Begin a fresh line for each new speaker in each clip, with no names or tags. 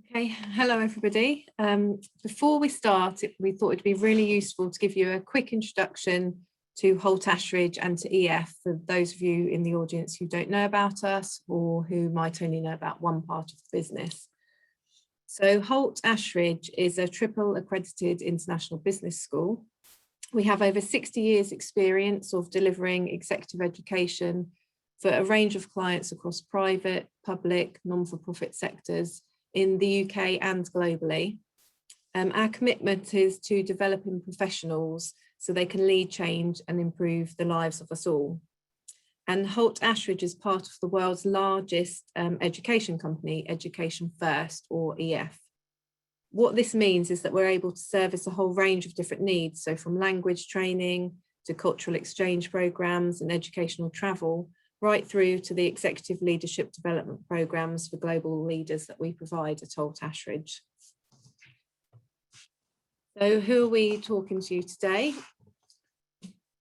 Okay, hello everybody. Before we start, we thought it'd be really useful to give you a quick introduction to Holt Ashridge and to EF for those of you in the audience who don't know about us or who might only know about one part of the business. So Holt Ashridge is a triple accredited international business school. We have over 60 years experience of delivering executive education for a range of clients across private, public, non-for-profit sectors in the UK and globally. Our commitment is to developing professionals so they can lead change and improve the lives of us all. And Holt Ashridge is part of the world's largest education company, Education First, or EF. What this means is that we're able to service a whole range of different needs, so from language training to cultural exchange programs and educational travel, right through to the executive leadership development programs for global leaders that we provide at Holt Ashridge. So who are we talking to today?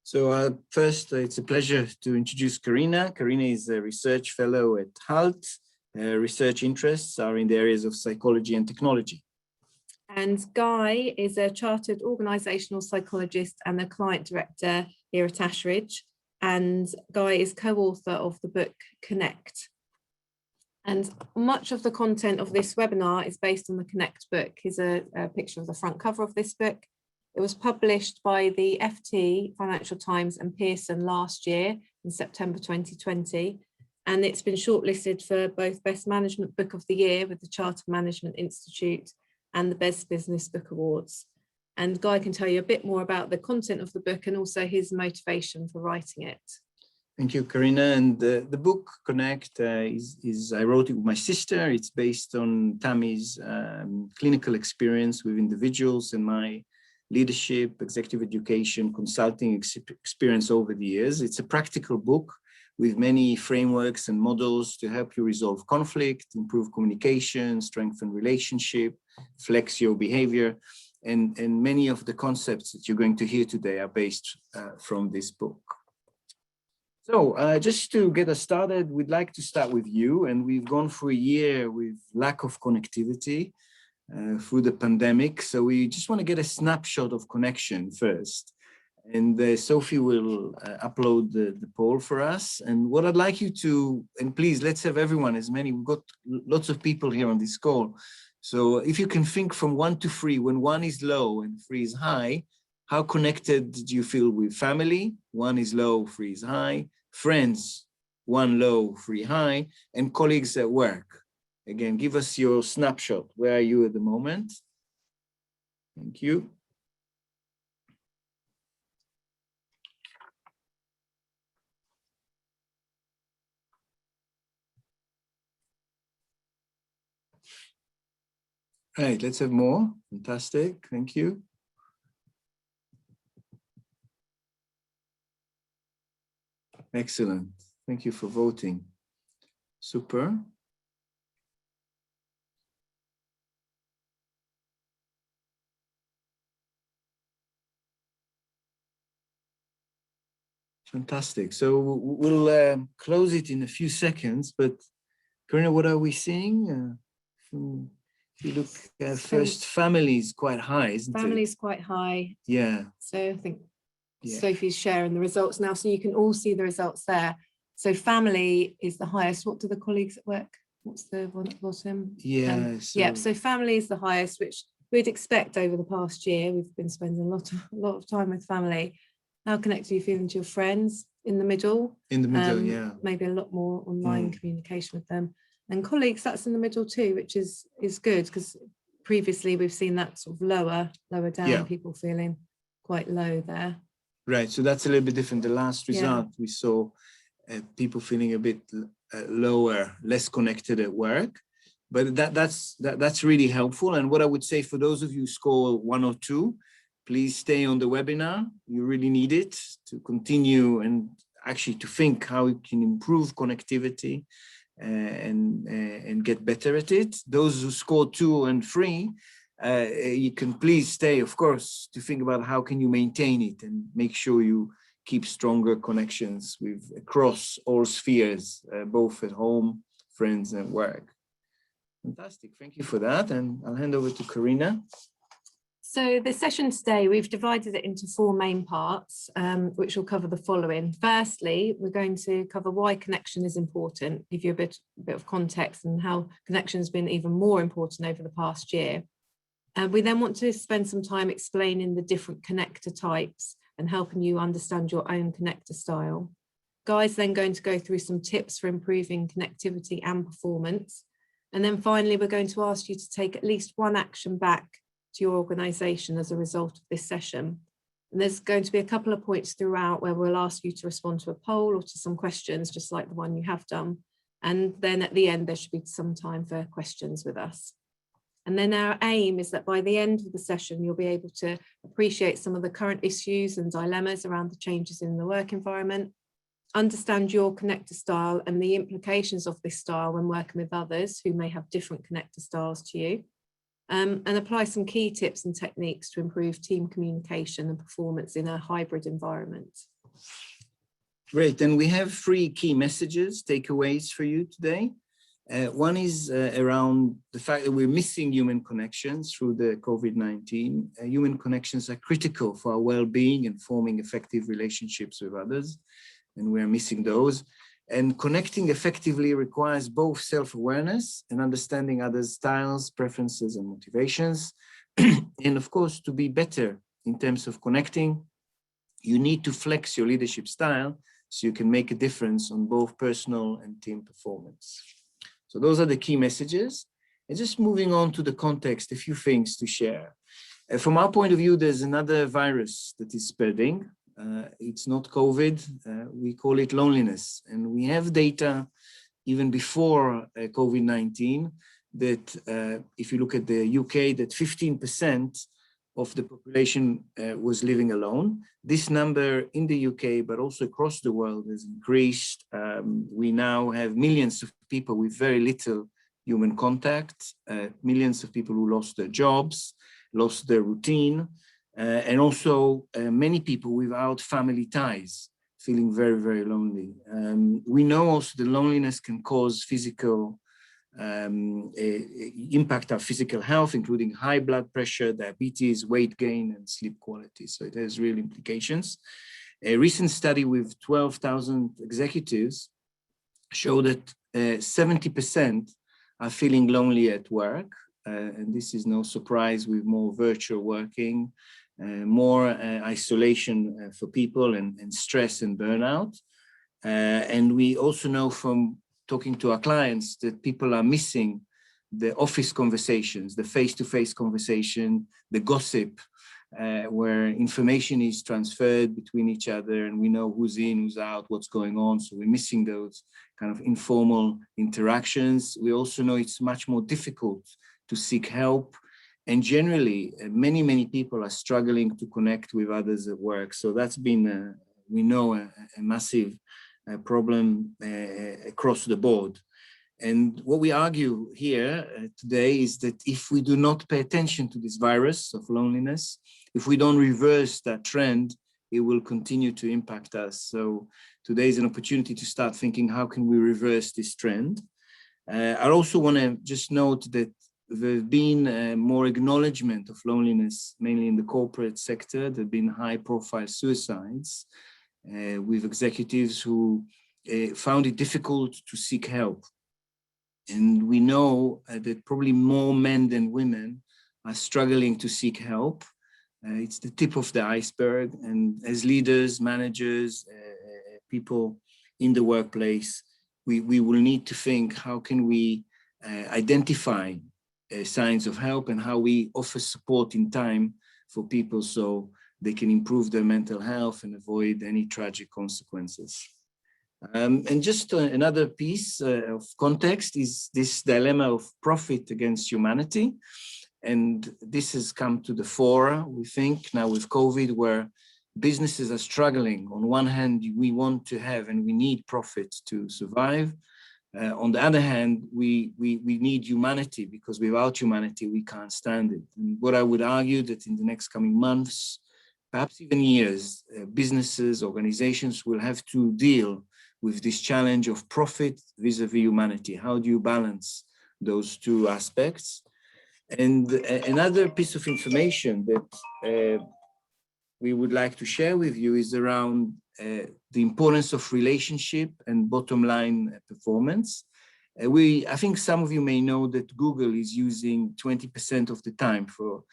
So first, it's a pleasure to introduce Karina. Karina is a research fellow at HALT. Research interests are in the areas of psychology and technology.
And Guy is a chartered organisational psychologist and a client director here at Ashridge. And Guy is co-author of the book Connect. And much of the content of this webinar is based on the Connect book. Here's a picture of the front cover of this book. It was published by the FT, Financial Times and Pearson last year in September 2020. And it's been shortlisted for both Best Management Book of the Year with the Chartered Management Institute and the Best Business Book Awards. And Guy can tell you a bit more about the content of the book and also his motivation for writing it.
Thank you, Karina. And the book Connect I wrote it with my sister. It's based on Tammy's clinical experience with individuals and my leadership, executive education, consulting experience over the years. It's a practical book with many frameworks and models to help you resolve conflict, improve communication, strengthen relationship, flex your behavior. And many of the concepts that you're going to hear today are based from this book. So just to get us started, we'd like to start with you. And we've gone through a year with lack of connectivity through the pandemic. So we just want to get a snapshot of connection first. And Sophie will upload the poll for us. And what I'd like you to, and please, let's have everyone, we've got lots of people here on this call. So if you can think from 1 to 3, when 1 is low and 3 is high, how connected do you feel with family? 1 is low, 3 is high. Friends, 1 low, 3 high. And colleagues at work. Again, give us your snapshot. Where are you at the moment? Thank you. Right, let's have more. Fantastic, thank you. Excellent, thank you for voting. Super. Fantastic, so we'll close it in a few seconds, but Karina, what are we seeing? If you look at first, family is quite high, isn't it?
Family is quite high.
Yeah.
So I think Sophie's sharing the results now, so you can all see the results there. So family is the highest. What do the colleagues at work? What's the one at the bottom?
Yeah.
So family is the highest, which we'd expect over the past year. We've been spending a lot of time with family. How connected are you feeling to your friends? In the middle?
In the middle, yeah.
Maybe a lot more online communication with them. And colleagues, that's in the middle too, which is good, because previously we've seen that sort of lower down, people feeling quite low there. Right,
so that's a little bit different. The last result we saw people feeling a bit lower, less connected at work, but that's really helpful. And what I would say for those of you who score 1 or 2, please stay on the webinar. You really need it to continue and actually to think how you can improve connectivity and get better at it. Those who score 2 and 3, you can please stay, of course, to think about how can you maintain it and make sure you keep stronger connections across all spheres, both at home, friends, and work. Fantastic, thank you for that. And I'll hand over to Karina.
So the session today, we've divided it into 4 main parts, which will cover the following. Firstly, we're going to cover why connection is important, give you a bit of context and how connection has been even more important over the past year. And we then want to spend some time explaining the different connector types and helping you understand your own connector style. Guy's then going to go through some tips for improving connectivity and performance. And then finally, we're going to ask you to take at least one action back to your organisation as a result of this session. And there's going to be a couple of points throughout where we'll ask you to respond to a poll or to some questions, just like the one you have done. And then at the end, there should be some time for questions with us. And then our aim is that by the end of the session, you'll be able to appreciate some of the current issues and dilemmas around the changes in the work environment, understand your connector style and the implications of this style when working with others who may have different connector styles to you, and apply some key tips and techniques to improve team communication and performance in a hybrid environment.
Great, and we have 3 key messages, takeaways for you today. One is around the fact that we're missing human connections through the COVID-19. Human connections are critical for our well-being and forming effective relationships with others, and we're missing those. And connecting effectively requires both self-awareness and understanding others' styles, preferences, and motivations. And of course, to be better in terms of connecting, you need to flex your leadership style so you can make a difference on both personal and team performance. So those are the key messages. And just moving on to the context, a few things to share. From our point of view, there's another virus that is spreading. It's not COVID, we call it loneliness. And we have data even before COVID-19 that if you look at the UK, that 15% of the population was living alone. This number in the UK, but also across the world, has increased. We now have millions of people with very little human contact, millions of people who lost their jobs, lost their routine, and also many people without family ties, feeling very, very lonely. We know also the loneliness can cause physical impact our physical health, including high blood pressure, diabetes, weight gain, and sleep quality. So it has real implications. A recent study with 12,000 executives showed that 70% are feeling lonely at work. And this is no surprise with more virtual working, more isolation for people and stress and burnout. And we also know from talking to our clients that people are missing the office conversations, the face-to-face conversation, the gossip, where information is transferred between each other and we know who's in, who's out, what's going on. So we're missing those kind of informal interactions. We also know it's much more difficult to seek help. And generally, many, many people are struggling to connect with others at work. So that's been, we know, a massive problem across the board. And what we argue here today is that if we do not pay attention to this virus of loneliness, if we don't reverse that trend, it will continue to impact us. So today is an opportunity to start thinking, how can we reverse this trend? I also want to just note that there's been more acknowledgement of loneliness, mainly in the corporate sector. There have been high-profile suicides with executives who found it difficult to seek help. And we know that probably more men than women are struggling to seek help. It's the tip of the iceberg. And as leaders, managers, people in the workplace, we will need to think, how can we identify signs of help and how we offer support in time for people so they can improve their mental health and avoid any tragic consequences. And just another piece of context is this dilemma of profit against humanity. And this has come to the fore, we think, now with COVID, where businesses are struggling. On one hand, we want to have and we need profit to survive. On the other hand, we need humanity, because without humanity, we can't stand it. And what I would argue that in the next coming months, perhaps even years, businesses, organizations will have to deal with this challenge of profit vis-a-vis humanity. How do you balance those two aspects. And another piece of information that we would like to share with you is around the importance of relationship and bottom line performance. I think some of you may know that Google is using 20% of the time for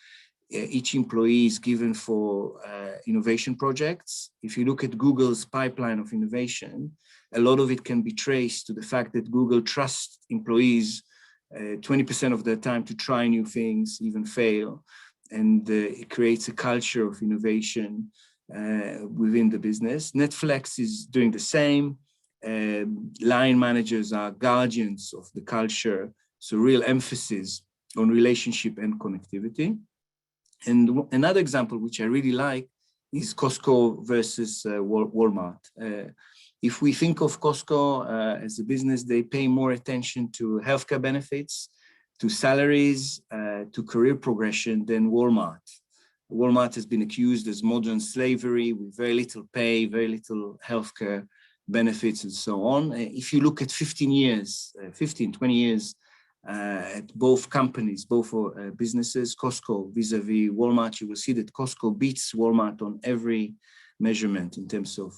each employee is given for innovation projects. If you look at Google's pipeline of innovation, a lot of it can be traced to the fact that Google trusts employees 20% of their time to try new things, even fail. And it creates a culture of innovation within the business. Netflix is doing the same. Line managers are guardians of the culture, so real emphasis on relationship and connectivity. And another example, which I really like, is Costco versus Walmart. If we think of Costco as a business, they pay more attention to healthcare benefits, to salaries, to career progression than Walmart. Walmart has been accused as modern slavery with very little pay, very little healthcare benefits and so on. If you look at 20 years at both companies, both businesses, Costco vis-a-vis Walmart, you will see that Costco beats Walmart on every measurement in terms of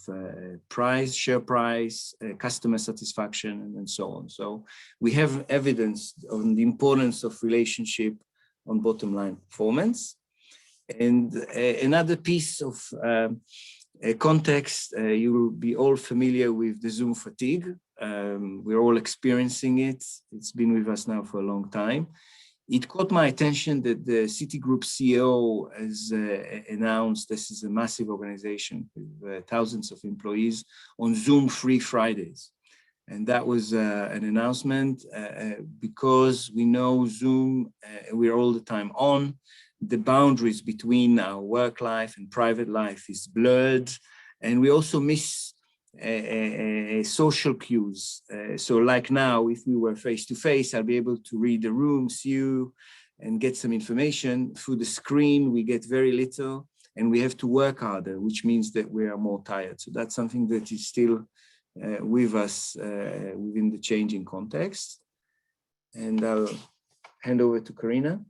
price, share price, customer satisfaction, and so on. So we have evidence on the importance of relationship on bottom line performance. And another piece of context, you will be all familiar with the Zoom fatigue. We're all experiencing it. It's been with us now for a long time. It caught my attention that the Citigroup CEO has announced, this is a massive organization with thousands of employees, on Zoom-free Fridays. And that was an announcement because we know Zoom, we're all the time on. The boundaries between our work life and private life is blurred. And we also miss social cues. So like now, if we were face-to-face, I'll be able to read the room, see you, and get some information. Through the screen, we get very little, and we have to work harder, which means that we are more tired. So that's something that is still with us within the changing context. And I'll hand over to Karina.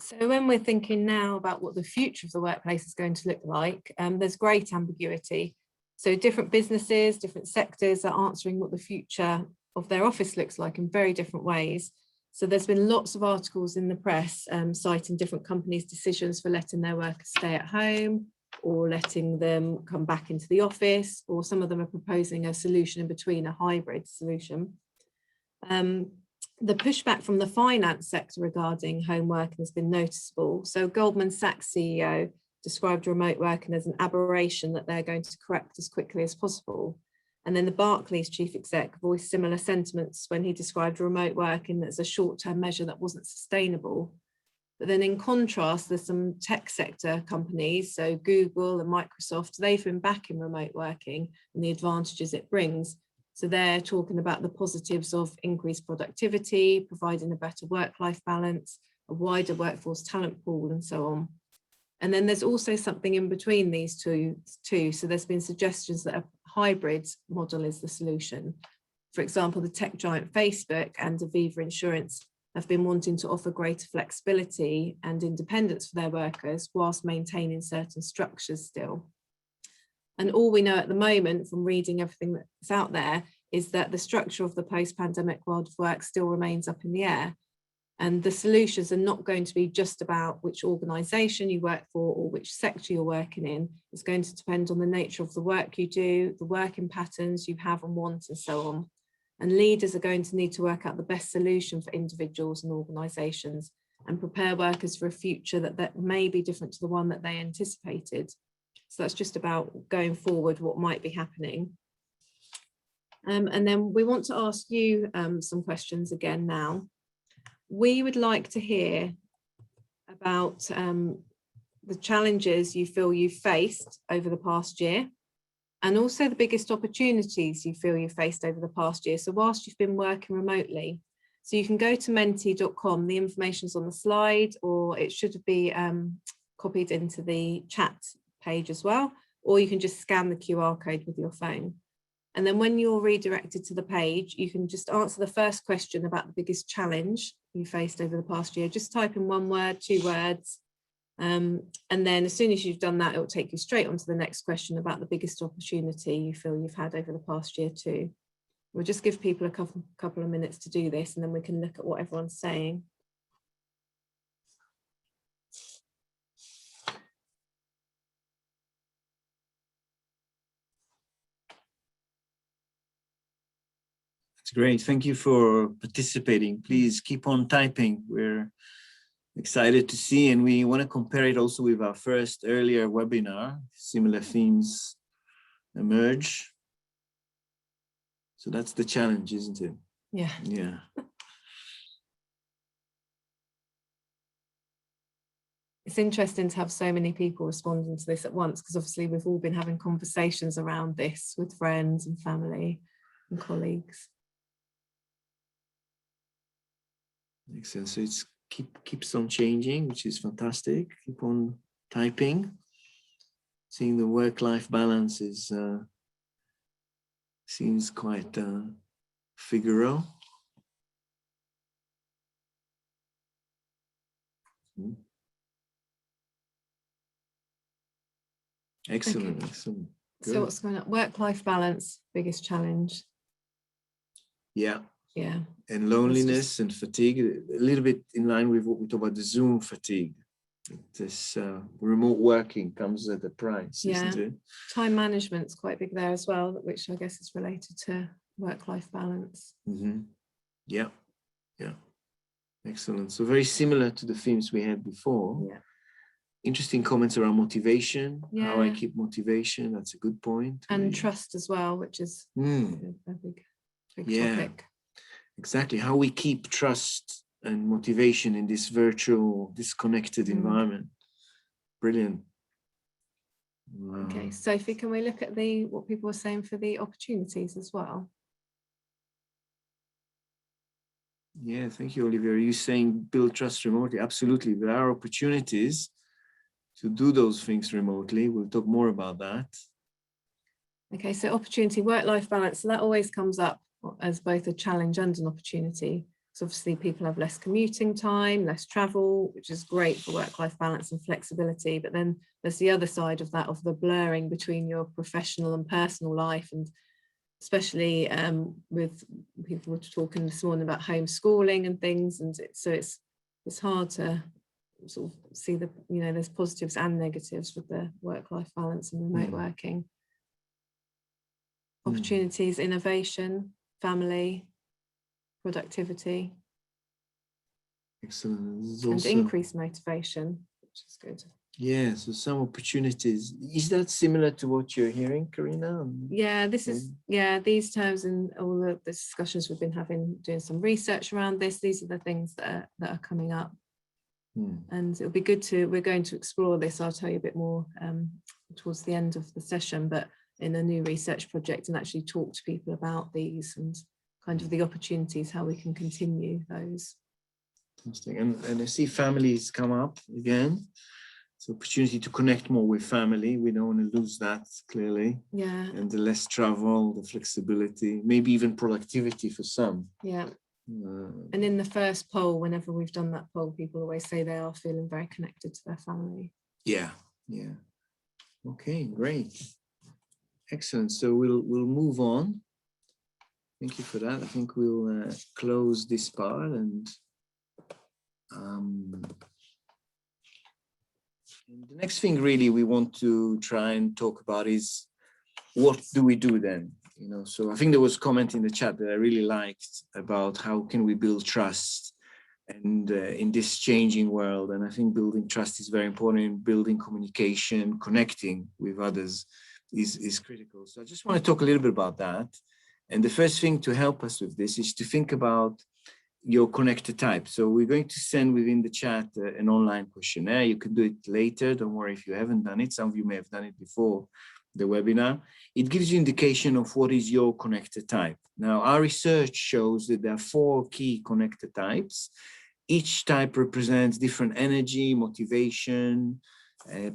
So when we're thinking now about what the future of the workplace is going to look like, there's great ambiguity. So different businesses, different sectors are answering what the future of their office looks like in very different ways. So there's been lots of articles in the press citing different companies' decisions for letting their workers stay at home or letting them come back into the office, or some of them are proposing a solution in between, a hybrid solution. The pushback from the finance sector regarding home working has been noticeable. So Goldman Sachs CEO described remote working as an aberration that they're going to correct as quickly as possible. And then the Barclays chief exec voiced similar sentiments when he described remote working as a short-term measure that wasn't sustainable. But then in contrast, there's some tech sector companies, so Google and Microsoft, they've been backing remote working and the advantages it brings. So they're talking about the positives of increased productivity, providing a better work-life balance, a wider workforce talent pool, and so on. And then there's also something in between these two. So there's been suggestions that a hybrid model is the solution. For example, the tech giant Facebook and Aviva Insurance have been wanting to offer greater flexibility and independence for their workers whilst maintaining certain structures still. And all we know at the moment from reading everything that's out there is that the structure of the post-pandemic world of work still remains up in the air. And the solutions are not going to be just about which organisation you work for or which sector you're working in. It's going to depend on the nature of the work you do, the working patterns you have and want, and so on. And leaders are going to need to work out the best solution for individuals and organisations and prepare workers for a future that may be different to the one that they anticipated. So that's just about going forward, what might be happening. And then we want to ask you some questions again now. We would like to hear about the challenges you feel you've faced over the past year, and also the biggest opportunities you feel you've faced over the past year. So whilst you've been working remotely, so you can go to menti.com, the information's on the slide, or it should be copied into the chat page as well, or you can just scan the QR code with your phone. And then when you're redirected to the page, you can just answer the first question about the biggest challenge you faced over the past year. Just type in 1 word, 2 words. And then as soon as you've done that, it will take you straight onto the next question about the biggest opportunity you feel you've had over the past year too. We'll just give people a couple of minutes to do this, and then we can look at what everyone's saying.
That's great. Thank you for participating. Please keep on typing. We're excited to see, and we want to compare it also with our first earlier webinar. Similar themes emerge. So that's the challenge, isn't it?
Yeah.
Yeah.
It's interesting to have so many people responding to this at once, because obviously we've all been having conversations around this with friends and family and colleagues.
Excellent. So it's keeps on changing, which is fantastic. Keep on typing. Seeing the work-life balance is seems quite Figaro. Excellent,
Okay.
excellent.
So
Good.
what's going on? Work-life balance, biggest challenge.
Yeah.
Yeah.
And loneliness and fatigue, a little bit in line with what we talk about the Zoom fatigue. This remote working comes at a price, isn't it?
Time management's quite big there as well, which I guess is related to work-life balance.
Mm-hmm. Yeah, yeah. Excellent. So very similar to the themes we had before.
Yeah.
Interesting comments around motivation, how I
Yeah.
keep motivation. That's a good point.
And trust as well, which is a big topic.
Exactly. How we keep trust and motivation in this virtual, disconnected environment. Brilliant. Wow.
Okay, Sophie, can we look at what people were saying for the opportunities as well?
Yeah, thank you, Olivia. Are you saying build trust remotely? Absolutely. There are opportunities to do those things remotely. We'll talk more about that. Okay,
so opportunity, work-life balance. So that always comes up as both a challenge and an opportunity. So obviously people have less commuting time, less travel, which is great for work-life balance and flexibility. But then there's the other side of that, of the blurring between your professional and personal life, and especially with people were talking this morning about homeschooling and things, and so it's hard to sort of see the, there's positives and negatives with the work-life balance and remote working. Opportunities, innovation, family, productivity.
Excellent.
And increased motivation, which is good.
Yeah, so some opportunities. Is that similar to what you're hearing, Karina?
Yeah, this is, these terms and all the discussions we've been having, doing some research around this, these are the things that are coming up. And it'll be good we're going to explore this. I'll tell you a bit more towards the end of the session, but in a new research project, and actually talk to people about these and kind of the opportunities, how we can continue those.
Interesting. And I see families come up again. It's an opportunity to connect more with family. We don't want to lose that, clearly.
Yeah.
And the less travel, the flexibility, maybe even productivity for some.
Yeah. And in the first poll, whenever we've done that poll, people always say they are feeling very connected to their family.
Yeah, yeah. Okay, great. Excellent. So we'll move on. Thank you for that. I think we'll close this part, and the next thing really we want to try and talk about is, what do we do then? So I think there was a comment in the chat that I really liked about how can we build trust and in this changing world. And I think building trust is very important in building communication, connecting with others is critical. So I just want to talk a little bit about that. And the first thing to help us with this is to think about your connector type. So we're going to send within the chat an online questionnaire. You can do it later. Don't worry if you haven't done it. Some of you may have done it before the webinar. It gives you indication of what is your connector type. Now, our research shows that there are 4 key connector types. Each type represents different energy, motivation,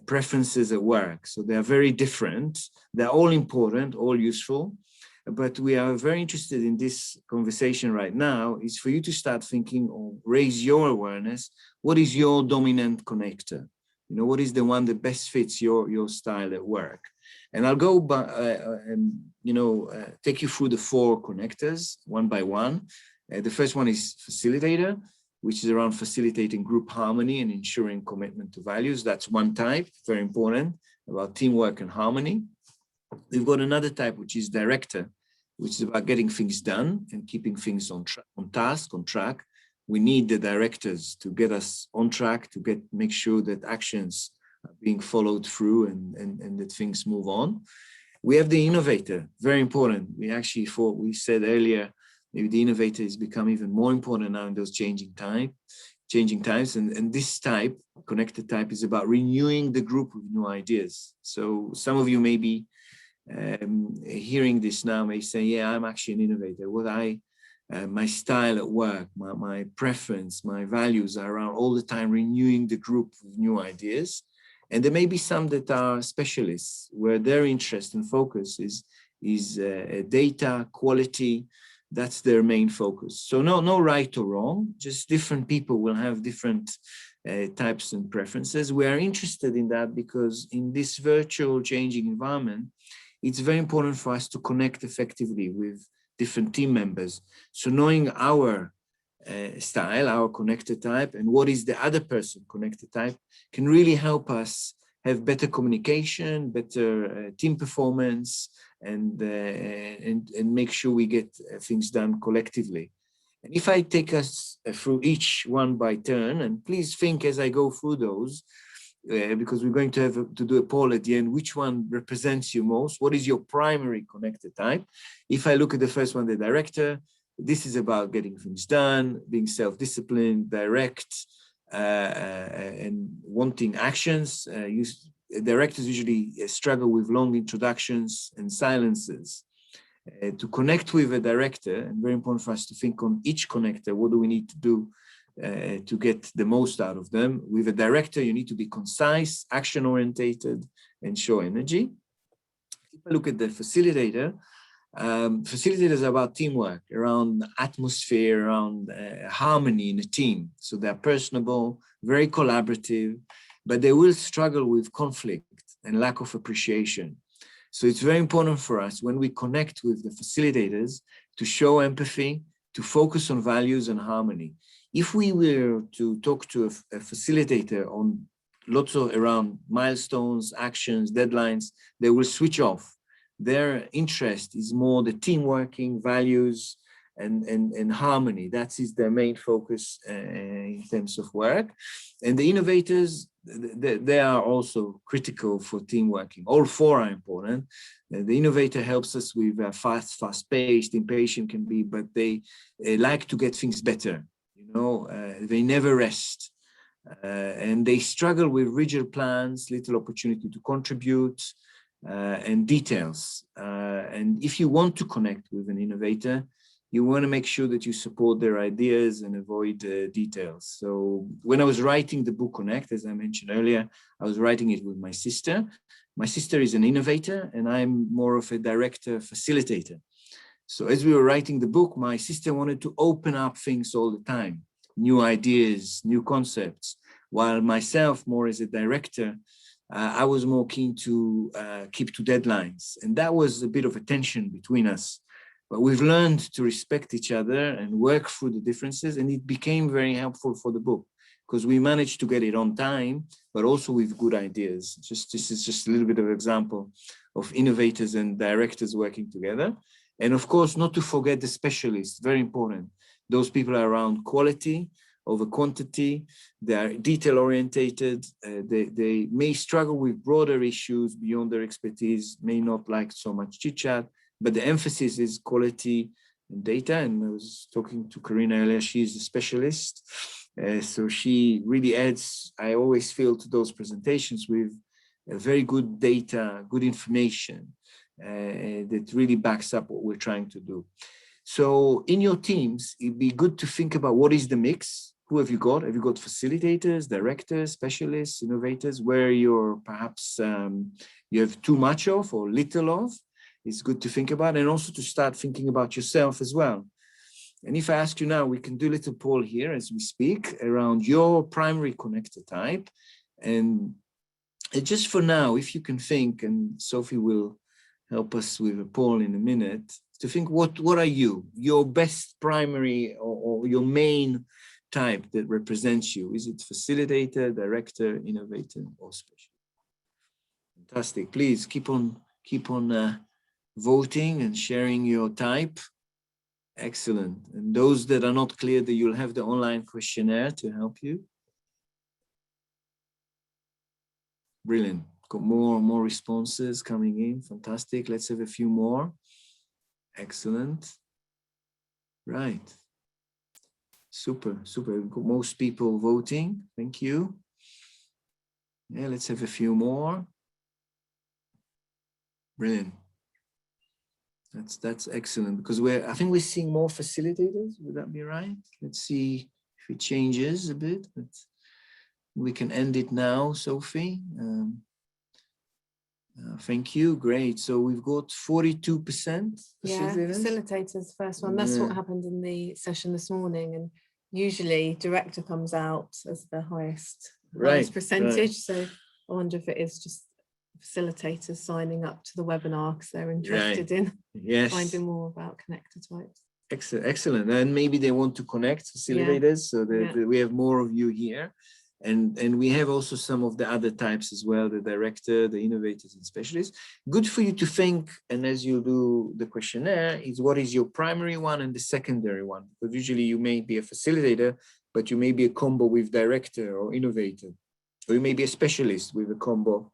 preferences at work. So they are very different. They're all important, all useful. But we are very interested in this conversation right now is for you to start thinking or raise your awareness. What is your dominant connector? You know, what is the one that best fits your style at work? And I'll go by, take you through the 4 connectors one by one. The first one is facilitator, which is around facilitating group harmony and ensuring commitment to values. That's one type, very important, about teamwork and harmony. We've got another type, which is director, which is about getting things done and keeping things on task, on track. We need the directors to get us on track, to make sure that actions are being followed through and that things move on. We have the innovator, very important. We said earlier, maybe the innovator has become even more important now in those changing times. And this type, connected type, is about renewing the group with new ideas. So some of you may be hearing this now may say, yeah, I'm actually an innovator. My style at work, my preference, my values are around all the time renewing the group with new ideas. And there may be some that are specialists where their interest and focus is data, quality. That's their main focus. So no right or wrong, just different people will have different types and preferences. We are interested in that because in this virtual changing environment, it's very important for us to connect effectively with different team members. So knowing our style, our connected type, and what is the other person connected type can really help us have better communication, better team performance, and make sure we get things done collectively. And if I take us through each one by turn, and please think as I go through those, because we're going to have to do a poll at the end, which one represents you most? What is your primary connected type? If I look at the first one, the director, this is about getting things done, being self-disciplined, direct, and wanting actions. Directors usually struggle with long introductions and silences. To connect with a director, and very important for us to think on each connector, what do we need to do to get the most out of them? With a director, you need to be concise, action-orientated, and show energy. If I look at the facilitator, facilitators are about teamwork, around atmosphere, around harmony in a team. So they're personable, very collaborative, but they will struggle with conflict and lack of appreciation. So it's very important for us when we connect with the facilitators to show empathy, to focus on values and harmony. If we were to talk to a facilitator on lots of around milestones, actions, deadlines, they will switch off. Their interest is more the team working, values, and harmony. That is their main focus in terms of work. And the innovators, they are also critical for team working. All 4 are important. The innovator helps us with fast-paced, impatient can be, but they like to get things better. You know, they never rest. And they struggle with rigid plans, little opportunity to contribute, and details. And if you want to connect with an innovator, you want to make sure that you support their ideas and avoid details. So when I was writing the book Connect, as I mentioned earlier, I was writing it with my sister. My sister is an innovator and I'm more of a director facilitator. So as we were writing the book, my sister wanted to open up things all the time, new ideas, new concepts, while myself, more as a director, I was more keen to keep to deadlines. And that was a bit of a tension between us. But we've learned to respect each other and work through the differences, and it became very helpful for the book because we managed to get it on time, but also with good ideas. This is just a little bit of an example of innovators and directors working together. And of course, not to forget the specialists, very important. Those people are around quality over quantity. They are detail-orientated. They may struggle with broader issues beyond their expertise, may not like so much chit-chat, but the emphasis is quality and data. And I was talking to Karina earlier, she's a specialist. So she really adds, I always feel, to those presentations with very good data, good information that really backs up what we're trying to do. So in your teams, it'd be good to think about what is the mix. Who have you got? Have you got facilitators, directors, specialists, innovators, where you're perhaps, you have too much of or little of? is good to think about, and also to start thinking about yourself as well. And if I ask you now, we can do a little poll here as we speak around your primary connector type. And just for now, if you can think, and Sophie will help us with a poll in a minute, to think what are you, your best primary or your main type that represents you? Is it facilitator, director, innovator, or specialist? Fantastic. Please keep on voting and sharing your type. Excellent. And those that are not clear, that you'll have the online questionnaire to help you. Brilliant. Got more responses coming in. Fantastic. Let's have a few more. Excellent. Right. Super. We've got most people voting. Thank you. Yeah, let's have a few more. Brilliant. That's excellent, because I think we're seeing more facilitators. Would that be right? Let's see if it changes a bit. But we can end it now, Sophie. Thank you. Great. So we've got 42%.
Yeah, facilitators first one. That's what happened in the session this morning. And usually director comes out as the highest percentage. Right. So I wonder if it is just facilitators signing up to the webinar because they're interested in finding more about connector types.
Excellent. And maybe they want to connect facilitators, so that we have more of you here. And we have also some of the other types as well, the director, the innovators and specialists. Good for you to think, and as you do the questionnaire, is what is your primary one and the secondary one? Because usually you may be a facilitator, but you may be a combo with director or innovator, or you may be a specialist with a combo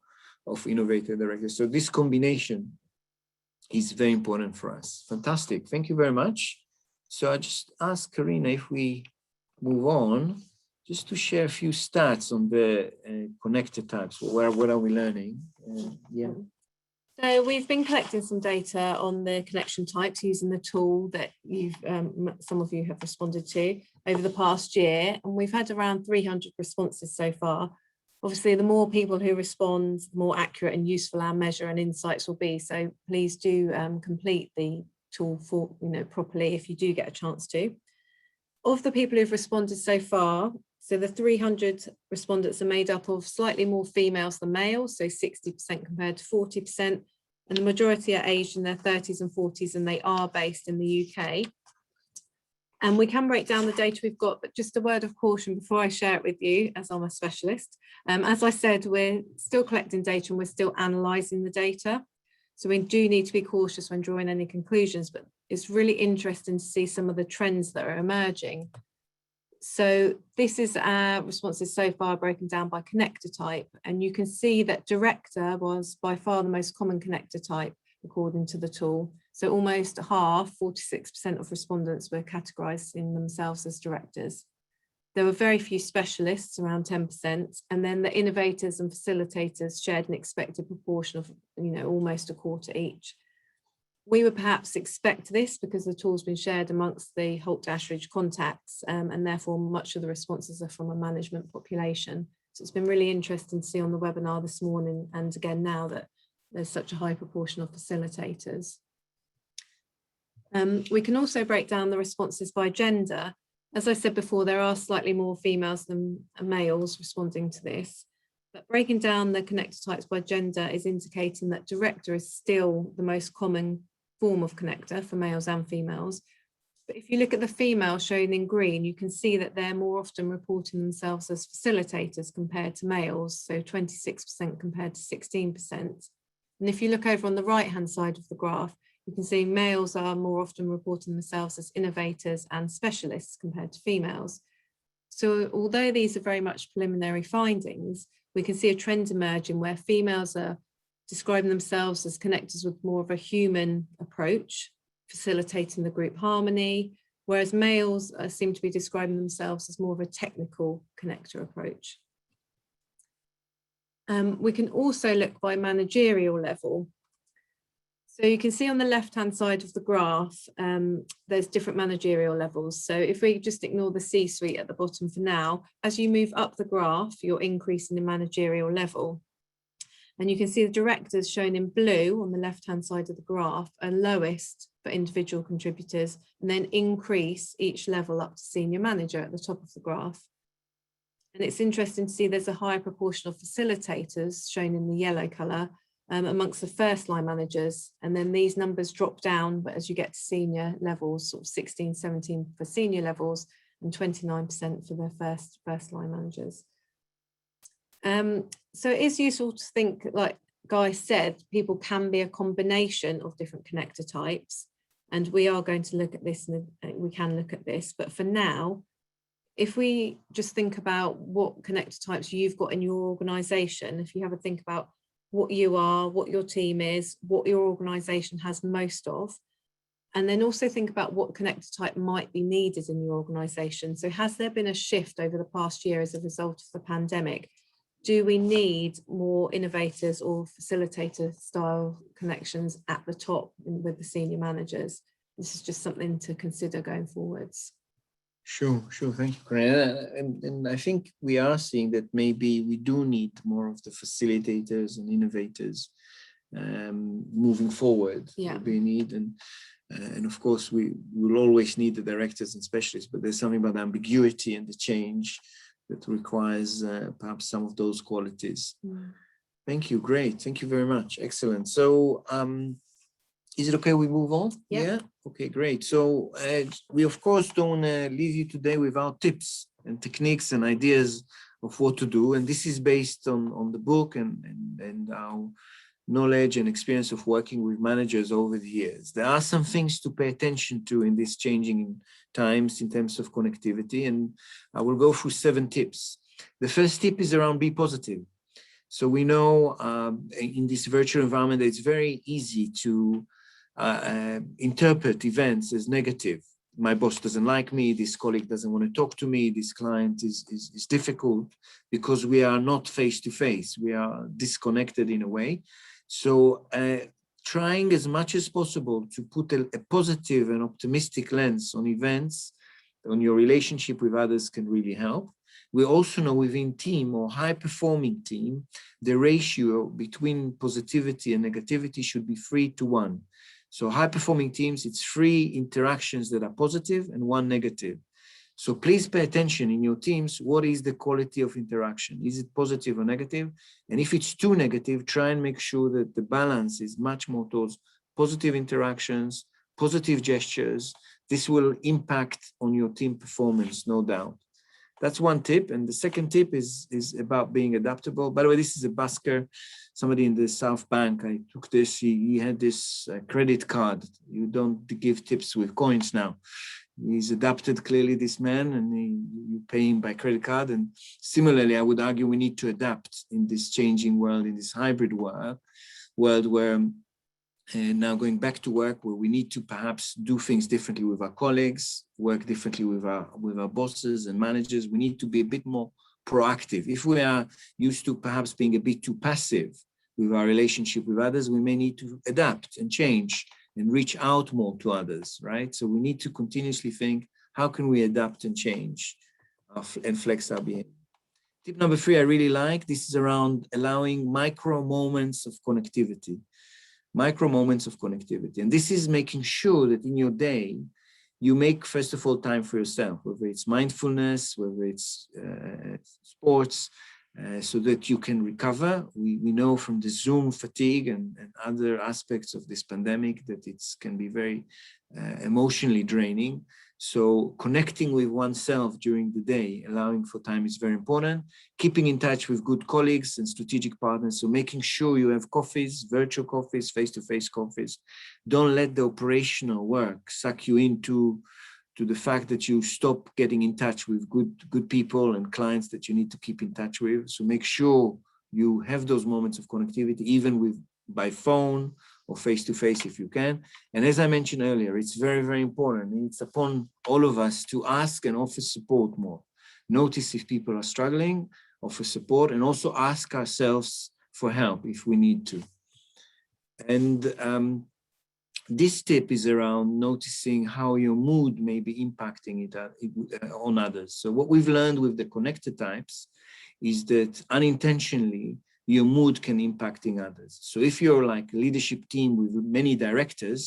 of innovator and director. So this combination is very important for us. Fantastic. Thank you very much. So I just ask Karina if we move on, just to share a few stats on the connector types. What are we learning?
So we've been collecting some data on the connection types using the tool that some of you have responded to over the past year. And we've had around 300 responses so far. Obviously, the more people who respond, the more accurate and useful our measure and insights will be. So please do complete the tool properly if you do get a chance to. Of the people who've responded so far, so the 300 respondents are made up of slightly more females than males, so 60% compared to 40%, and the majority are aged in their 30s and 40s, and they are based in the UK. And we can break down the data we've got, but just a word of caution before I share it with you, as I'm a specialist. As I said, we're still collecting data and we're still analysing the data. So we do need to be cautious when drawing any conclusions, but it's really interesting to see some of the trends that are emerging. So this is our responses so far broken down by connector type. And you can see that director was by far the most common connector type, according to the tool. So almost half, 46% of respondents were categorised in themselves as directors. There were very few specialists, around 10%, and then the innovators and facilitators shared an expected proportion of, almost a quarter each. We would perhaps expect this because the tool's been shared amongst the Holt-Ashridge contacts, and therefore much of the responses are from a management population. So it's been really interesting to see on the webinar this morning, and again now, that there's such a high proportion of facilitators. We can also break down the responses by gender. As I said before, there are slightly more females than males responding to this, but breaking down the connector types by gender is indicating that director is still the most common form of connector for males and females. But if you look at the females shown in green, you can see that they're more often reporting themselves as facilitators compared to males, so 26% compared to 16%. And if you look over on the right-hand side of the graph, you can see males are more often reporting themselves as innovators and specialists compared to females. So although these are very much preliminary findings, we can see a trend emerging where females are describing themselves as connectors with more of a human approach, facilitating the group harmony, whereas males seem to be describing themselves as more of a technical connector approach. We can also look by managerial level. So you can see on the left-hand side of the graph, there's different managerial levels. So if we just ignore the C-suite at the bottom for now, as you move up the graph, you're increasing the managerial level. And you can see the directors shown in blue on the left-hand side of the graph are lowest for individual contributors, and then increase each level up to senior manager at the top of the graph. And it's interesting to see there's a higher proportion of facilitators shown in the yellow colour amongst the first line managers. And then these numbers drop down, but as you get to senior levels, sort of 16, 17 for senior levels and 29% for the first line managers. So it is useful to think, like Guy said, people can be a combination of different connector types. And we are going to look at this, and we can look at this, but for now, if we just think about what connector types you've got in your organisation, if you have a think about what you are, what your team is, what your organisation has most of, and then also think about what connector type might be needed in your organisation. So has there been a shift over the past year as a result of the pandemic? Do we need more innovators or facilitator style connections at the top with the senior managers? This is just something to consider going forwards.
Sure. Thank you, Corinna. And I think we are seeing that maybe we do need more of the facilitators and innovators moving forward.
Yeah.
We need, and of course we will always need the directors and specialists, but there's something about the ambiguity and the change that requires perhaps some of those qualities. Thank you. Great. Thank you very much. Excellent. So is it okay we move on? Yeah. Okay, great. So we of course don't leave you today without tips and techniques and ideas of what to do. And this is based on the book and our knowledge and experience of working with managers over the years. There are some things to pay attention to in these changing times in terms of connectivity. And I will go through 7 tips. The first tip is around be positive. So we know in this virtual environment, it's very easy to interpret events as negative. My boss doesn't like me, this colleague doesn't want to talk to me, this client is difficult, because we are not face to face, we are disconnected in a way. So trying as much as possible to put a positive and optimistic lens on events, on your relationship with others can really help. We also know within team or high performing team, the ratio between positivity and negativity should be 3:1. So high performing teams, it's 3 interactions that are positive and 1 negative. So please pay attention in your teams, what is the quality of interaction? Is it positive or negative? And if it's too negative, try and make sure that the balance is much more towards positive interactions, positive gestures. This will impact on your team performance, no doubt. That's one tip. And the second tip is about being adaptable. By the way, this is a busker, somebody in the South Bank. I took this, he had this credit card. You don't give tips with coins now. He's adapted clearly, this man, and you pay him by credit card. And similarly, I would argue we need to adapt in this changing world, in this hybrid world where now going back to work, where we need to perhaps do things differently with our colleagues, work differently with our bosses and managers. We need to be a bit more proactive. If we are used to perhaps being a bit too passive with our relationship with others, we may need to adapt and change and reach out more to others, right? So we need to continuously think, how can we adapt and change and flex our behavior? Tip number 3, I really like. This is around allowing micro moments of connectivity. Micro moments of connectivity. And this is making sure that in your day, you make, first of all, time for yourself, whether it's mindfulness, whether it's sports, so that you can recover. We know from the Zoom fatigue and other aspects of this pandemic that it can be very emotionally draining. So connecting with oneself during the day, allowing for time is very important. Keeping in touch with good colleagues and strategic partners. So making sure you have coffees, virtual coffees, face-to-face coffees. Don't let the operational work suck you into the fact that you stop getting in touch with good people and clients that you need to keep in touch with. So make sure you have those moments of connectivity, even by phone or face-to-face if you can. And as I mentioned earlier, it's very, very important. It's upon all of us to ask and offer support more. Notice if people are struggling, offer support, and also ask ourselves for help if we need to. And this tip is around noticing how your mood may be impacting it on others. So what we've learned with the connected types is that unintentionally, your mood can impacting others. So if you're like a leadership team with many directors,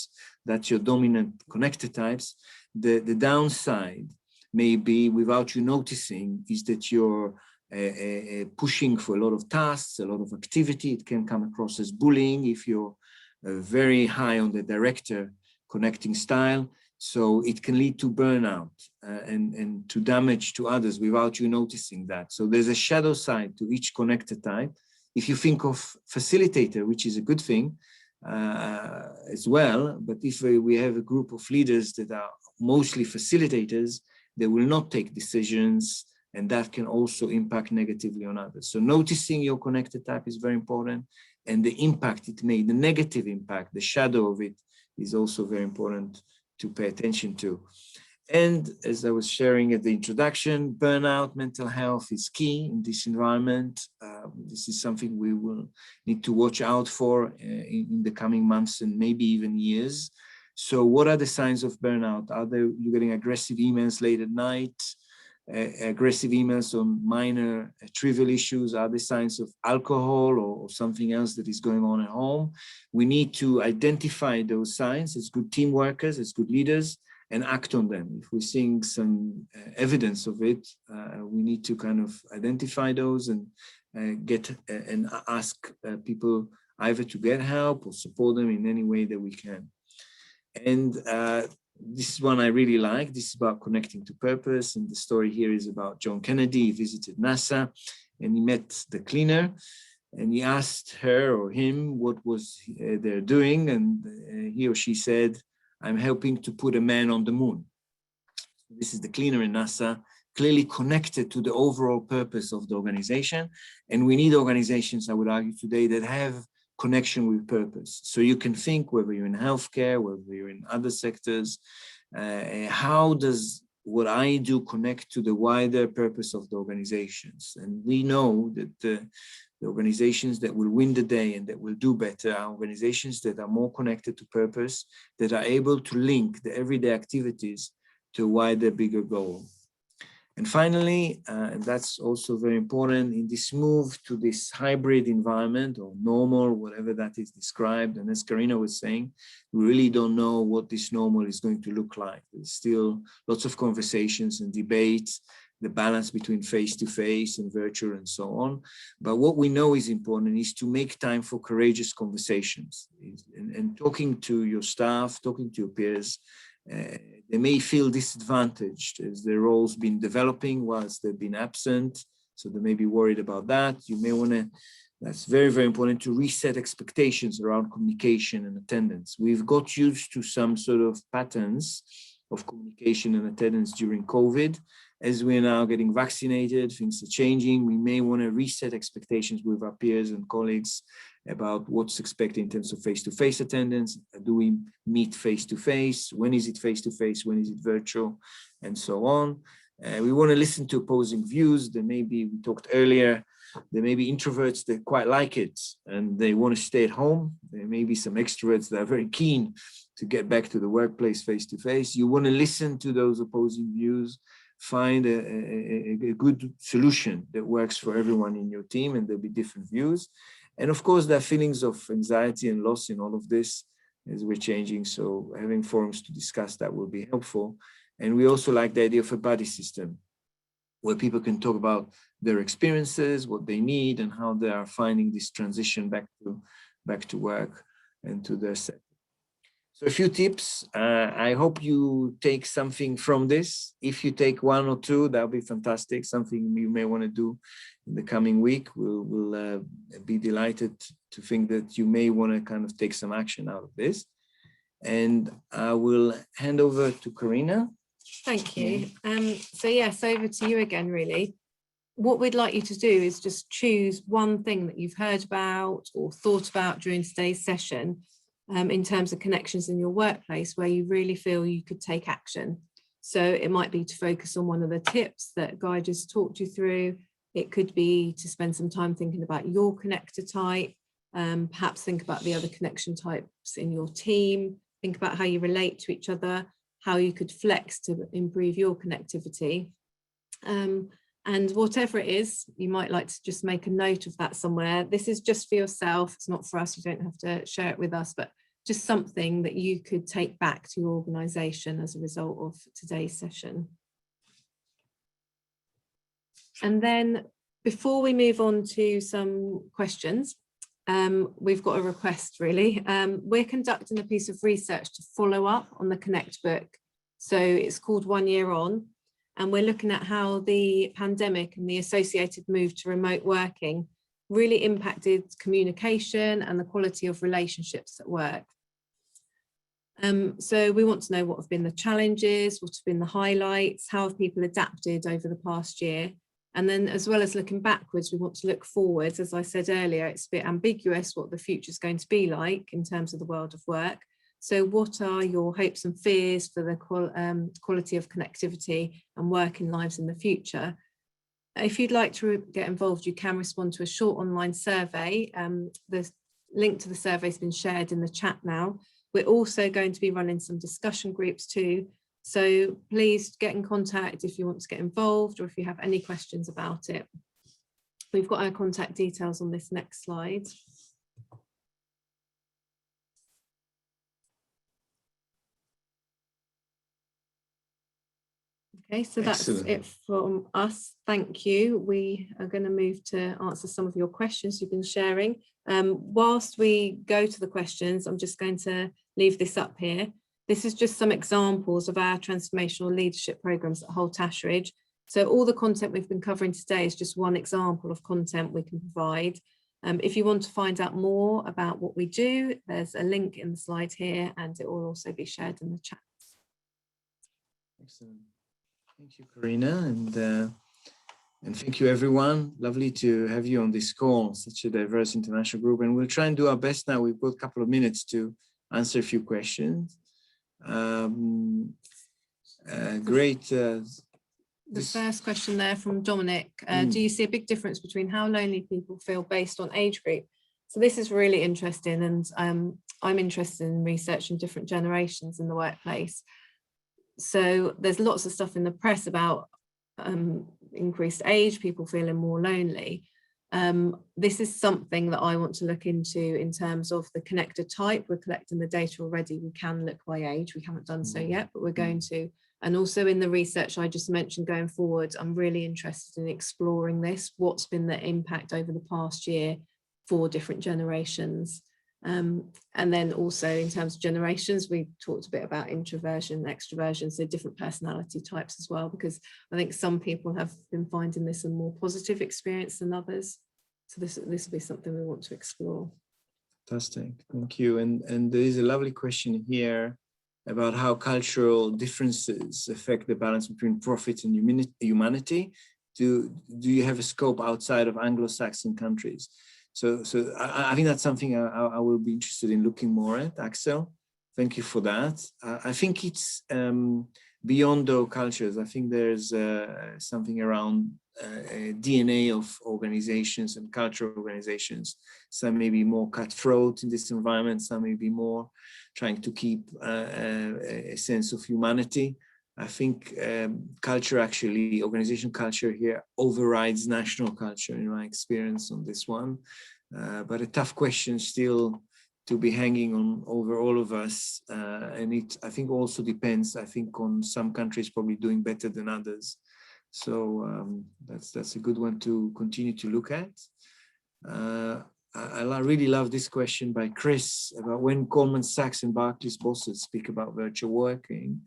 that's your dominant connector types, the downside maybe without you noticing is that you're pushing for a lot of tasks, a lot of activity. It can come across as bullying if you're very high on the director connecting style. So it can lead to burnout and to damage to others without you noticing that. So there's a shadow side to each connector type. If you think of facilitator, which is a good thing as well, but if we have a group of leaders that are mostly facilitators, they will not take decisions, and that can also impact negatively on others. So noticing your connector type is very important, and the impact it made, the negative impact, the shadow of it is also very important to pay attention to. And as I was sharing at the introduction, burnout, mental health is key in this environment. This is something we will need to watch out for in the coming months and maybe even years. So what are the signs of burnout? Are you getting aggressive emails late at night, aggressive emails on minor trivial issues? Are there signs of alcohol or something else that is going on at home? We need to identify those signs as good team workers, as good leaders, and act on them. If we're seeing some evidence of it, we need to kind of identify those and and ask people either to get help or support them in any way that we can. And this is one I really like. This is about connecting to purpose. And the story here is about John Kennedy. He visited NASA and he met the cleaner and he asked her or him what was they're doing. And he or she said, "I'm helping to put a man on the moon." This is the cleaner in NASA, clearly connected to the overall purpose of the organization. And we need organizations, I would argue today, that have connection with purpose. So you can think, whether you're in healthcare, whether you're in other sectors, how does what I do connect to the wider purpose of the organizations? And we know that the organizations that will win the day and that will do better are organizations that are more connected to purpose, that are able to link the everyday activities to a wider, bigger goal. And finally, and that's also very important in this move to this hybrid environment or normal, whatever that is described. And as Karina was saying, we really don't know what this normal is going to look like. There's still lots of conversations and debates, the balance between face-to-face and virtual and so on. But what we know is important is to make time for courageous conversations and talking to your staff, talking to your peers. They may feel disadvantaged as their roles been developing whilst they've been absent. So they may be worried about that. You may want to, that's very, very important to reset expectations around communication and attendance. We've got used to some sort of patterns of communication and attendance during COVID. As we're now getting vaccinated, things are changing. We may want to reset expectations with our peers and colleagues about what's expected in terms of face-to-face attendance. Do we meet face-to-face? When is it face-to-face? When is it virtual? And so on. We want to listen to opposing views. There may be, we talked earlier, there may be introverts that quite like it and they want to stay at home. There may be some extroverts that are very keen to get back to the workplace face-to-face. You want to listen to those opposing views, find a good solution that works for everyone in your team, and there'll be different views. And of course, there are feelings of anxiety and loss in all of this as we're changing. So having forums to discuss that will be helpful. And we also like the idea of a buddy system where people can talk about their experiences, what they need, and how they are finding this transition back to work and to their set. So a few tips. I hope you take something from this. If you take one or two, that'll be fantastic. Something you may want to do in the coming week. We'll be delighted to think that you may want to kind of take some action out of this. And I will hand over to Karina.
Thank you. So yes, over to you again, really. What we'd like you to do is just choose one thing that you've heard about or thought about during today's session in terms of connections in your workplace where you really feel you could take action. So it might be to focus on one of the tips that Guy just talked you through. It could be to spend some time thinking about your connector type, perhaps think about the other connection types in your team, think about how you relate to each other, how you could flex to improve your connectivity. And whatever it is, you might like to just make a note of that somewhere. This is just for yourself. It's not for us. You don't have to share it with us, but just something that you could take back to your organisation as a result of today's session. And then before we move on to some questions, we've got a request really. We're conducting a piece of research to follow up on the Connect book. So it's called 1 Year On, and we're looking at how the pandemic and the associated move to remote working really impacted communication and the quality of relationships at work. So we want to know what have been the challenges, what have been the highlights, how have people adapted over the past year? And then as well as looking backwards, we want to look forwards. As I said earlier, it's a bit ambiguous what the future is going to be like in terms of the world of work. So what are your hopes and fears for the quality of connectivity and working lives in the future? If you'd like to get involved, you can respond to a short online survey. The link to the survey has been shared in the chat now. We're also going to be running some discussion groups too. So please get in contact if you want to get involved or if you have any questions about it. We've got our contact details on this next slide. Okay, so that's it from us. Thank you. We are going to move to answer some of your questions you've been sharing. Whilst we go to the questions, I'm just going to leave this up here. This is just some examples of our transformational leadership programs at Holt Ashridge. So all the content we've been covering today is just one example of content we can provide. If you want to find out more about what we do, there's a link in the slide here and it will also be shared in the chat.
Excellent. Thank you, Karina, and thank you, everyone. Lovely to have you on this call, such a diverse international group. And we'll try and do our best now. We've got a couple of minutes to answer a few questions. Great. The
first question there from Dominic, do you see a big difference between how lonely people feel based on age group? So this is really interesting, and I'm interested in researching different generations in the workplace. So there's lots of stuff in the press about increased age, people feeling more lonely. This is something that I want to look into in terms of the connector type. We're collecting the data already. We can look by age. We haven't done so yet, but we're going to. And also in the research I just mentioned going forward, I'm really interested in exploring this. What's been the impact over the past year for different generations? And then also in terms of generations, we talked a bit about introversion, extroversion, so different personality types as well, because I think some people have been finding this a more positive experience than others. So this will be something we want to explore.
Fantastic, thank you. And there is a lovely question here about how cultural differences affect the balance between profit and humanity. Do you have a scope outside of Anglo-Saxon countries? So I think that's something I will be interested in looking more at. Axel, thank you for that. I think it's beyond our cultures. I think there's something around DNA of organizations and cultural organizations. Some may be more cutthroat in this environment, some may be more trying to keep a sense of humanity. I think culture actually, organization culture here overrides national culture in my experience on this one. But a tough question still to be hanging on over all of us. And it, I think, also depends, I think, on some countries probably doing better than others. So that's a good one to continue to look at. I really love this question by Chris about when Goldman Sachs and Barclays bosses speak about virtual working.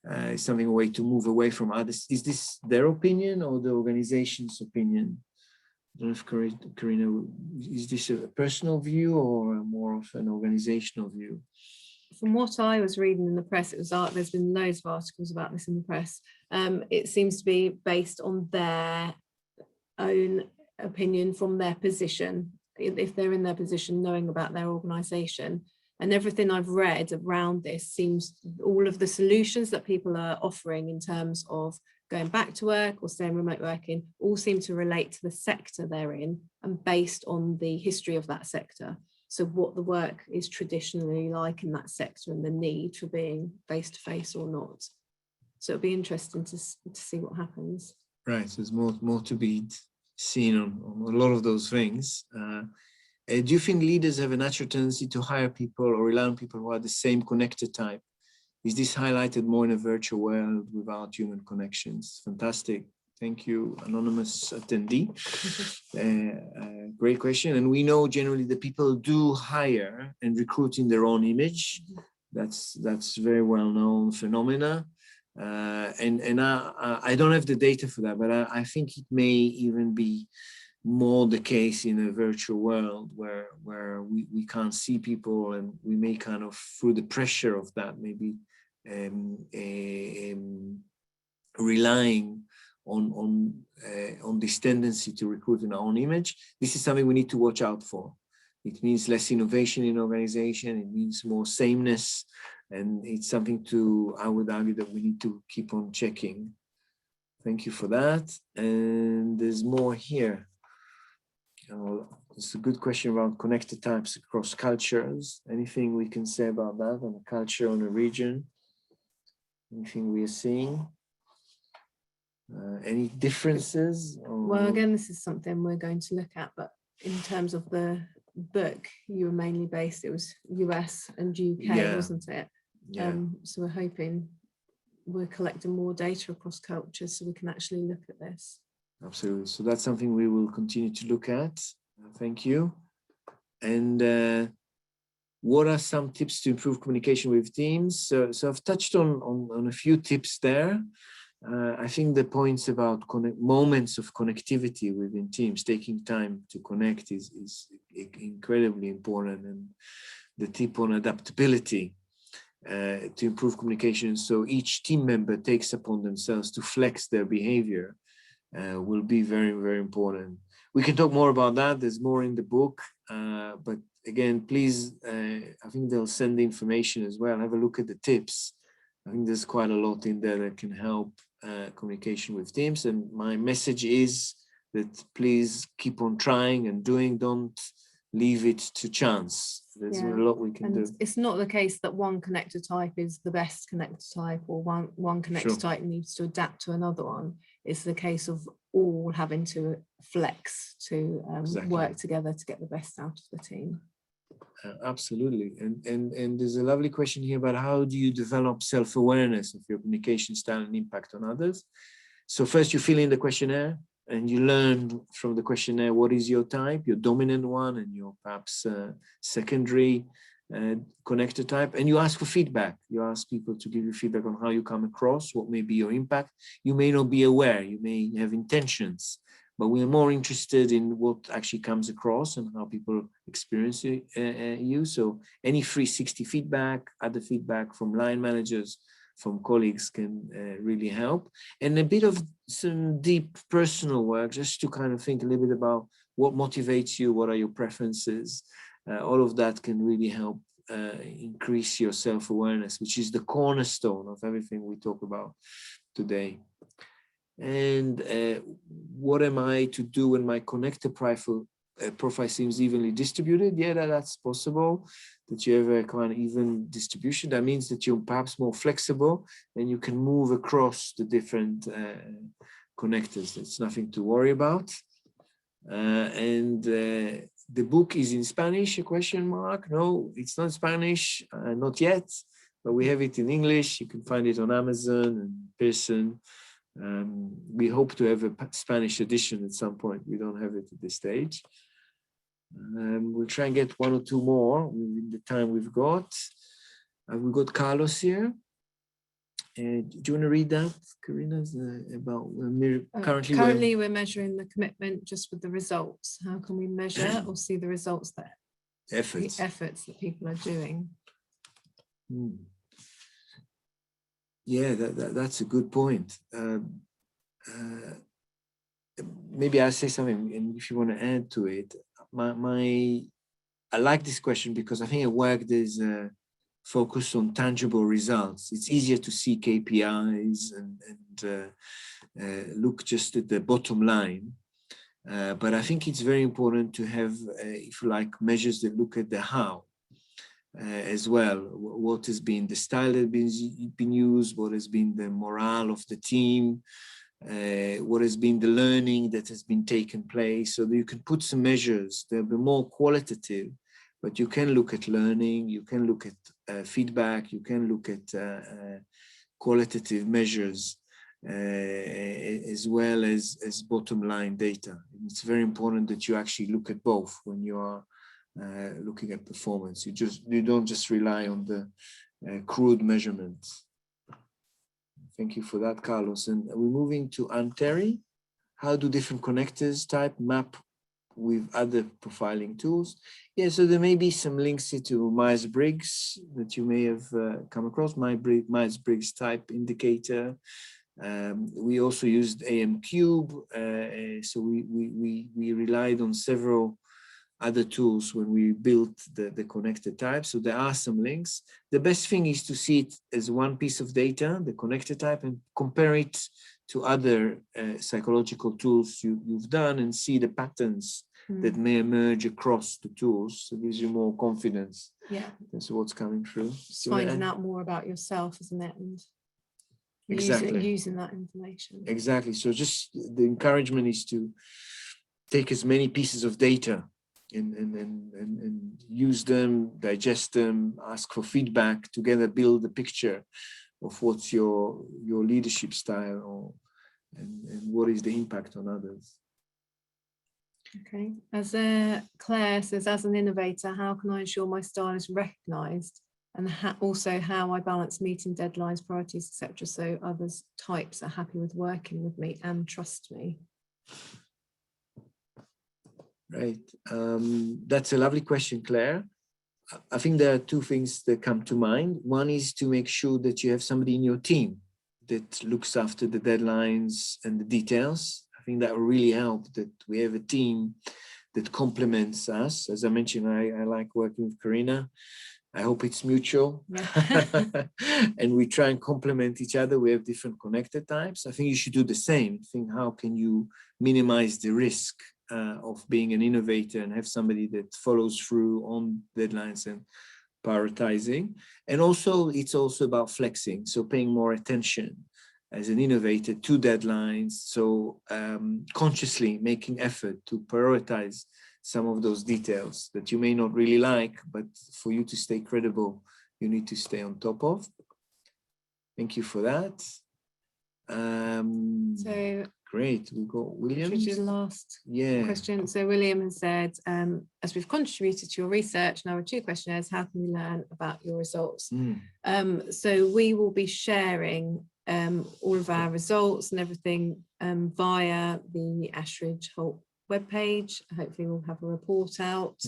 Is something a way to move away from others. Is this their opinion or the organization's opinion? I don't know if Karina, is this a personal view or more of an organizational view?
From what I was reading in the press, it was there's been loads of articles about this in the press. It seems to be based on their own opinion from their position, if they're in their position, knowing about their organization. And everything I've read around this seems all of the solutions that people are offering in terms of going back to work or staying remote working all seem to relate to the sector they're in and based on the history of that sector. So what the work is traditionally like in that sector and the need for being face-to-face or not. So it'll be interesting to see what happens.
Right, so there's more to be seen on a lot of those things. Do you think leaders have a natural tendency to hire people or rely on people who are the same connected type? Is this highlighted more in a virtual world without human connections? Fantastic. Thank you, anonymous attendee. Great question. And we know generally that people do hire and recruit in their own image. That's very well known phenomena. And I don't have the data for that, but I think it may even be more the case in a virtual world where we can't see people, and we may kind of, through the pressure of that, maybe relying on this tendency to recruit in our own image. This is something we need to watch out for. It means less innovation in organization. It means more sameness. And it's something I would argue that we need to keep on checking. Thank you for that. And there's more here. It's a good question around connected types across cultures. Anything we can say about that on a culture, on a region? Anything we are seeing? Any differences?
Well, again, this is something we're going to look at, but in terms of the book, you were mainly based, it was US and UK, wasn't it?
Yeah.
So we're hoping we're collecting more data across cultures so we can actually look at this.
Absolutely. So that's something we will continue to look at. Thank you. And what are some tips to improve communication with teams? So I've touched on a few tips there. I think the points about moments of connectivity within teams, taking time to connect is incredibly important. And the tip on adaptability to improve communication, so each team member takes upon themselves to flex their behavior, will be very, very important. We can talk more about that. There's more in the book, but again, please, I think they'll send the information as well. Have a look at the tips. I think there's quite a lot in there that can help communication with teams. And my message is that please keep on trying and doing. Don't leave it to chance. There's a lot we can do.
It's not the case that one connector type is the best connector type, or one connector type needs to adapt to another one. It's the case of all having to flex to work together to get the best out of the team.
Absolutely. And there's a lovely question here about how do you develop self-awareness of your communication style and impact on others. So first you fill in the questionnaire and you learn from the questionnaire what is your type, your dominant one, and your perhaps secondary connector type, and you ask for feedback. You ask people to give you feedback on how you come across, what may be your impact. You may not be aware, you may have intentions, but we are more interested in what actually comes across and how people experience you. So any 360 feedback, other feedback from line managers, from colleagues can really help. And a bit of some deep personal work, just to kind of think a little bit about what motivates you, what are your preferences. All of that can really help increase your self-awareness, which is the cornerstone of everything we talk about today. And what am I to do when my connector profile seems evenly distributed? Yeah, that's possible, that you have a kind of even distribution. That means that you're perhaps more flexible and you can move across the different connectors. It's nothing to worry about. The book is in Spanish, a question mark? No, it's not Spanish, not yet, but we have it in English. You can find it on Amazon and Pearson. We hope to have a Spanish edition at some point. We don't have it at this stage. We'll try and get one or two more in the time we've got. We've got Carlos here. Do you want to read that, Karina? About currently
we're measuring the commitment just with the results. How can we measure or see the results that the efforts that people are doing?
Yeah, that's a good point. Maybe I'll say something, and if you want to add to it, I like this question because I think at work there's a focus on tangible results. It's easier to see KPIs and look just at the bottom line. But I think it's very important to have, if you like, measures that look at the how as well. What has been the style that has been used, what has been the morale of the team, what has been the learning that has been taken place, so that you can put some measures. They'll be more qualitative, but you can look at learning, you can look at feedback, you can look at qualitative measures, as well as bottom line data. It's very important that you actually look at both when you are looking at performance. You don't just rely on the crude measurements. Thank you for that, Carlos. And we're moving to Anne Terry. How do different connectors type map with other profiling tools? Yeah, so there may be some links to Myers-Briggs that you may have come across, Myers-Briggs type indicator. We also used AMCube, so we relied on several other tools when we built the connector type. So there are some links. The best thing is to see it as one piece of data, the connector type, and compare it to other psychological tools you've done and see the patterns that may emerge across the tools. So it gives you more confidence.
Yeah.
That's what's coming through.
Just finding out more about yourself, isn't it? And using that information.
Exactly. So just the encouragement is to take as many pieces of data and use them, digest them, ask for feedback, together build a picture of what's your leadership style and what is the impact on others.
Okay, as Claire says, as an innovator, how can I ensure my style is recognized, and also how I balance meeting deadlines, priorities, etc., so others types are happy with working with me and trust me?
Right, that's a lovely question, Claire. I think there are two things that come to mind. One is to make sure that you have somebody in your team that looks after the deadlines and the details. I think that will really help, that we have a team that complements us. As I mentioned, I like working with Karina. I hope it's mutual. Yeah. And we try and complement each other. We have different connector types. I think you should do the same. Think, how can you minimize the risk of being an innovator and have somebody that follows through on deadlines and prioritizing. And also, it's also about flexing. So paying more attention as an innovator to deadlines. So consciously making effort to prioritize some of those details that you may not really like, but for you to stay credible, you need to stay on top of. Thank you for that.
So
great, we've got William.
Which is the last question. So William has said, as we've contributed to your research, now with 2 questionnaires, how can we learn about your results? So we will be sharing all of our results and everything via the Ashridge Holt webpage. Hopefully we'll have a report out.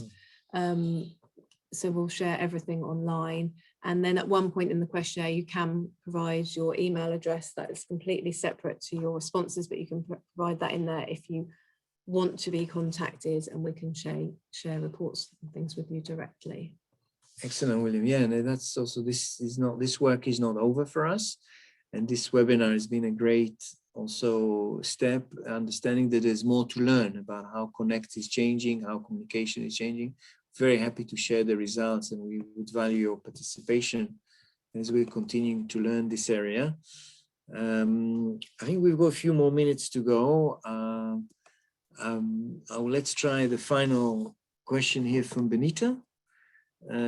So we'll share everything online. And then at one point in the questionnaire, you can provide your email address that is completely separate to your responses, but you can provide that in there if you want to be contacted, and we can share reports and things with you directly.
Excellent, William. Yeah, and that's also, this work is not over for us. And this webinar has been a great also step, understanding that there's more to learn about how Connect is changing, how communication is changing. Very happy to share the results, and we would value your participation as we're continuing to learn this area. I think we've got a few more minutes to go. Let's try the final question here from Benita.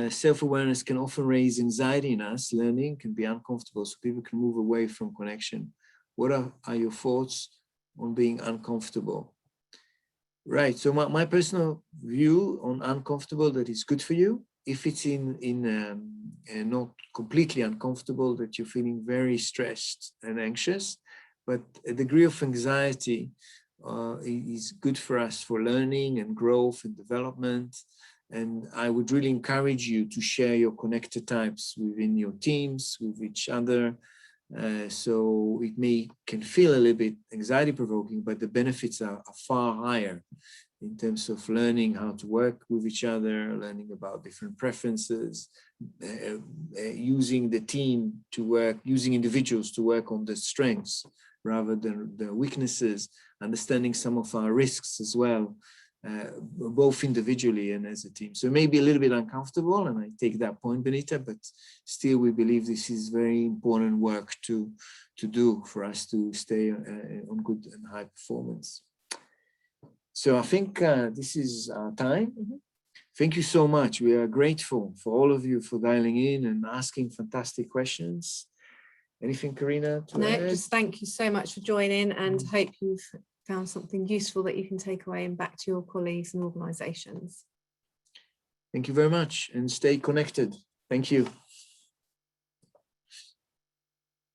Self-awareness can often raise anxiety in us. Learning can be uncomfortable, so people can move away from connection. What are your thoughts on being uncomfortable? Right, so my personal view on uncomfortable, that is good for you. If it's not completely uncomfortable, that you're feeling very stressed and anxious, but a degree of anxiety is good for us for learning and growth and development. And I would really encourage you to share your connector types within your teams, with each other. So it can feel a little bit anxiety provoking, but the benefits are far higher in terms of learning how to work with each other, learning about different preferences, using the team to work, using individuals to work on the strengths rather than the weaknesses, understanding some of our risks as well, both individually and as a team. So it may be a little bit uncomfortable, and I take that point, Benita, but still we believe this is very important work to do for us to stay on good and high performance. So I think this is our time.
Mm-hmm.
Thank you so much. We are grateful for all of you for dialing in and asking fantastic questions. Anything, Karina, to
No,
add?
just thank you so much for joining, and hope you've found something useful that you can take away and back to your colleagues and organisations.
Thank you very much, and stay connected. Thank you.